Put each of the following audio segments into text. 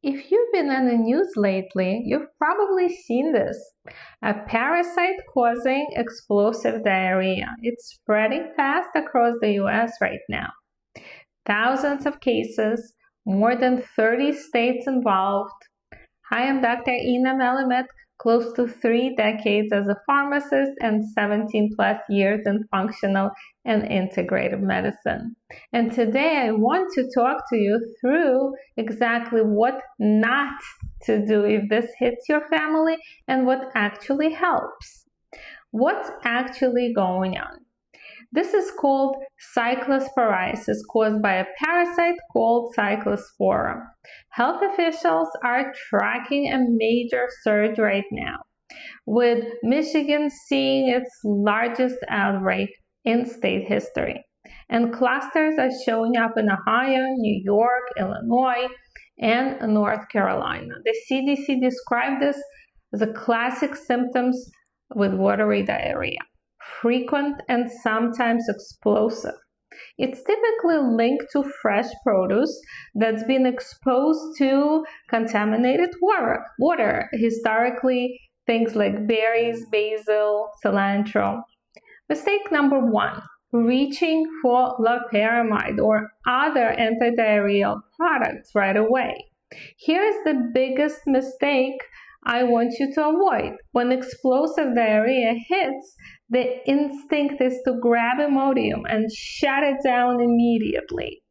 If you've been in the news lately, you've probably seen this. A parasite causing explosive diarrhea. It's spreading fast across the US right now. Thousands of cases, more than 30 states involved. Hi, I'm Dr. Ina Melamed, close to 3 decades as a pharmacist and 17 plus years in functional and integrative medicine. And today I want to talk to you through exactly what not to do if this hits your family and what actually helps. What's actually going on? This is called cyclosporiosis caused by a parasite called Cyclospora. Health officials are tracking a major surge right now, with Michigan seeing its largest outbreak in state history. And clusters are showing up in Ohio, New York, Illinois, and North Carolina. The CDC described this as a classic symptoms with watery diarrhea. Frequent and sometimes explosive. It's typically linked to fresh produce that's been exposed to contaminated water. Historically, things like berries, basil, cilantro. Mistake number 1, reaching for loperamide or other antidiarrheal products right away. Here's the biggest mistake I want you to avoid. When explosive diarrhea hits, the instinct is to grab Imodium and shut it down immediately.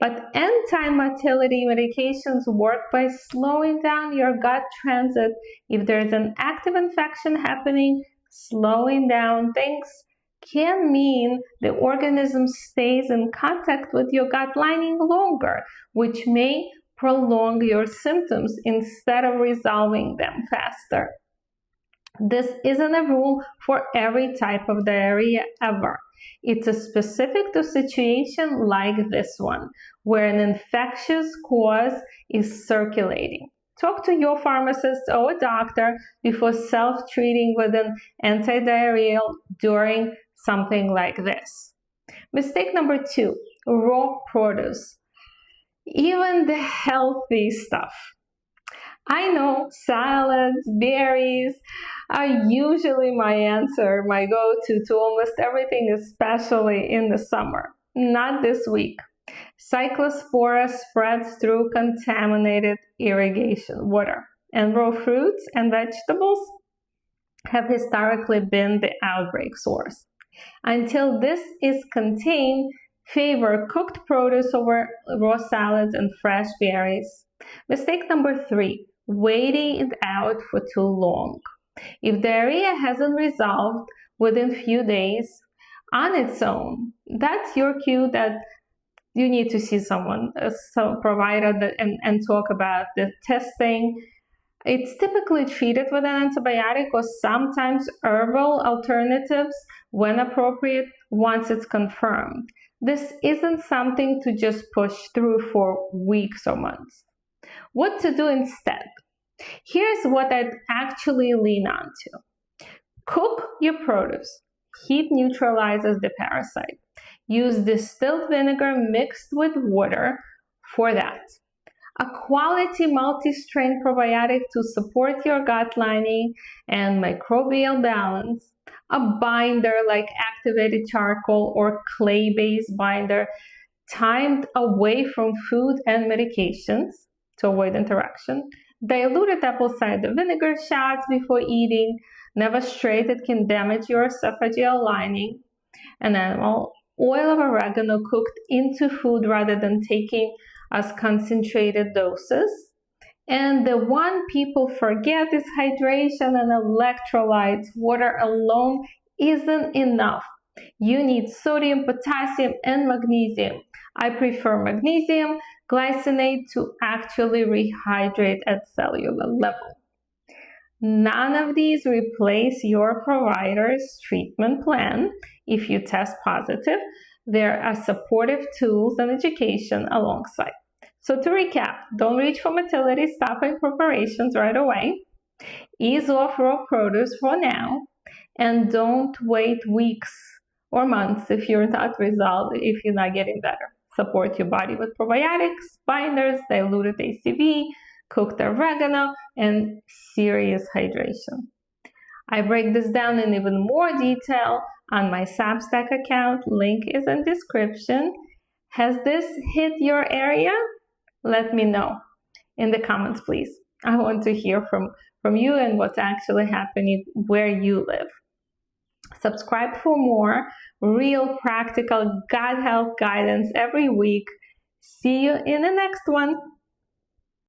But anti-motility medications work by slowing down your gut transit. If there's an active infection happening, slowing down things can mean the organism stays in contact with your gut lining longer, which may prolong your symptoms instead of resolving them faster. This isn't a rule for every type of diarrhea ever. It's specific to a situation like this one, where an infectious cause is circulating. Talk to your pharmacist or a doctor before self-treating with an antidiarrheal during something like this. Mistake number 2, raw produce. Even the healthy stuff. I know salads, berries are usually my answer, my go-to to almost everything, especially in the summer. Not this week. Cyclospora spreads through contaminated irrigation water, and raw fruits and vegetables have historically been the outbreak source. Until this is contained, favor cooked produce over raw salads and fresh berries. Mistake number 3, waiting it out for too long. If diarrhea hasn't resolved within few days on its own, that's your cue that you need to see someone, some provider, and talk about the testing. It's typically treated with an antibiotic or sometimes herbal alternatives when appropriate once it's confirmed. This isn't something to just push through for weeks or months. What to do instead? Here's what I'd actually lean on to. Cook your produce. Heat neutralizes the parasite. Use distilled vinegar mixed with water for that. A quality multi-strain probiotic to support your gut lining and microbial balance. A binder like activated charcoal or clay-based binder timed away from food and medications to avoid interaction. Diluted apple cider vinegar shots before eating. Never straight, it can damage your esophageal lining. And animal oil of oregano cooked into food rather than taking as concentrated doses. And the one people forget is hydration and electrolytes. Water alone isn't enough. You need sodium, potassium, and magnesium. I prefer magnesium glycinate to actually rehydrate at cellular level. None of these replace your provider's treatment plan. If you test positive, there are supportive tools and education alongside. So to recap, don't reach for motility stopping preparations right away. Ease off raw produce for now, and don't wait weeks or months if you're not resolved, if you're not getting better. Support your body with probiotics, binders, diluted ACV, cooked oregano, and serious hydration. I break this down in even more detail on my Substack account. Link is in description. Has this hit your area? Let me know in the comments, please. I want to hear from you and what's actually happening where you live. Subscribe for more real practical gut health guidance every week. See you in the next one.